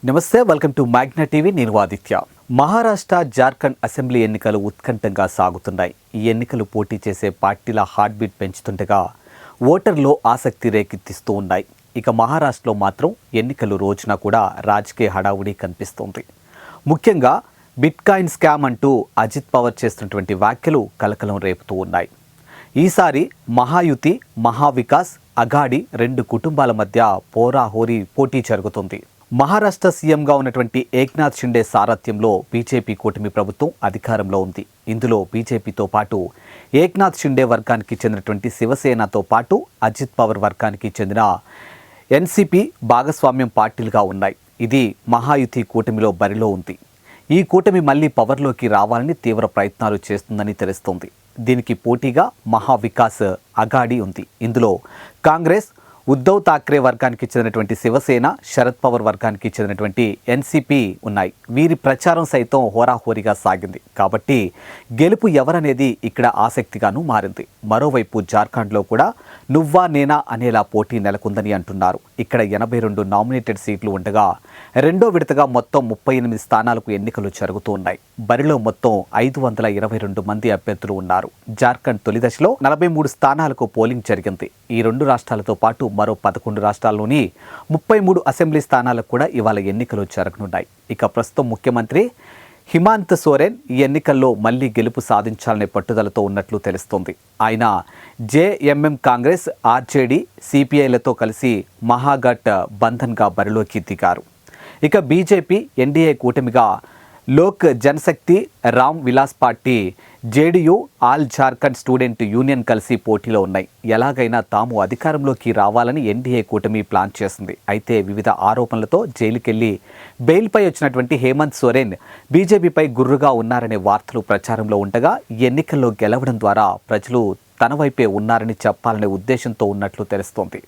నమస్తే, welcome to Magna TV. నేను Aditya. Maharashtra, Jharkhand assembly ఎన్నికలు ఉత్కంఠంగా సాగుతున్నాయి. ఈ ఎన్నికలు పోటీ చేసే పార్టీల హార్ట్ బీట్ పెంచుతుండగా ఓటర్లో ఆసక్తి రేకెత్తిస్తూ ఉన్నాయి. ఇక మహారాష్ట్రలో మాత్రం ఎన్నికలు రోజున కూడా రాజకీయ హడావుడి కనిపిస్తోంది. ముఖ్యంగా బిట్కాయిన్ స్కామ్ అంటూ అజిత్ పవార్ చేస్తున్నటువంటి వ్యాఖ్యలు కలకలం రేపుతూ ఉన్నాయి. ఈసారి మహాయుతి, మహావికాస్, అఘాడి రెండు కుటుంబాల మధ్య పోరాహోరీ పోటీ జరుగుతుంది. మహారాష్ట్ర సీఎంగా ఉన్నటువంటి ఏక్నాథ్ షిండే సారథ్యంలో బీజేపీ కూటమి ప్రభుత్వం అధికారంలో ఉంది. ఇందులో బీజేపీతో పాటు ఏక్నాథ్ షిండే వర్గానికి చెందినటువంటి శివసేనతో పాటు అజిత్ పవార్ వర్గానికి చెందిన ఎన్సీపీ భాగస్వామ్యం పార్టీలుగా ఉన్నాయి. ఇది మహాయుతి కూటమిలో బరిలో ఉంది. ఈ కూటమి మళ్లీ పవర్లోకి రావాలని తీవ్ర ప్రయత్నాలు చేస్తుందని తెలుస్తోంది. దీనికి పోటీగా మహావికాస్, అఘాడి ఉంది. ఇందులో కాంగ్రెస్, ఉద్ధవ్ ఠాక్రే వర్గానికి చెందినటువంటి శివసేన, శరద్ పవార్ వర్గానికి చెందినటువంటి ఎన్సీపీ ఉన్నాయి. వీరి ప్రచారం సైతం హోరాహోరీగా సాగింది. కాబట్టి గెలుపు ఎవరనేది ఇక్కడ ఆసక్తిగాను మారింది. మరోవైపు జార్ఖండ్లో కూడా నువ్వా నేనా అనేలా పోటీ నెలకొందని అంటున్నారు. ఇక్కడ 82 నామినేటెడ్ సీట్లు ఉండగా రెండో విడతగా మొత్తం 38 స్థానాలకు ఎన్నికలు జరుగుతూ ఉన్నాయి. బరిలో మొత్తం 522 మంది అభ్యర్థులు ఉన్నారు. జార్ఖండ్ తొలి దశలో 43 స్థానాలకు పోలింగ్ జరిగింది. ఈ రెండు రాష్ట్రాలతో పాటు మరో 11 రాష్ట్రాల్లోని 33 అసెంబ్లీ స్థానాలకు కూడా ఇవాళ ఎన్నికలు జరగనున్నాయి. ఇక ప్రస్తుతం ముఖ్యమంత్రి హిమాంత్ సోరెన్ ఈ ఎన్నికల్లో మళ్లీ గెలుపు సాధించాలనే పట్టుదలతో ఉన్నట్లు తెలుస్తోంది. ఆయన జేఎంఎం, కాంగ్రెస్, ఆర్జేడీ, సిపిఐలతో కలిసి మహాగఠ్ బంధన్గా బరిలోకి దిగారు. ఇక బీజేపీ, ఎన్డీఏ కూటమిగా Lok Janshakti, Ram Vilas party, JDU, all Jharkhand student union కలిసి పోటీలో ఉన్నాయి. ఎలాగైనా తాము అధికారంలోకి రావాలని ఎన్డీఏ కూటమి ప్లాన్ చేసింది. అయితే వివిధ ఆరోపణలతో జైలుకెళ్లి బెయిల్పై వచ్చినటువంటి హేమంత్ సోరెన్ బీజేపీపై గుర్రుగా ఉన్నారనే వార్తలు ప్రచారంలో ఉండగా ఎన్నికల్లో గెలవడం ద్వారా ప్రజలు తన వైపే ఉన్నారని చెప్పాలనే ఉద్దేశంతో ఉన్నట్లు తెలుస్తోంది.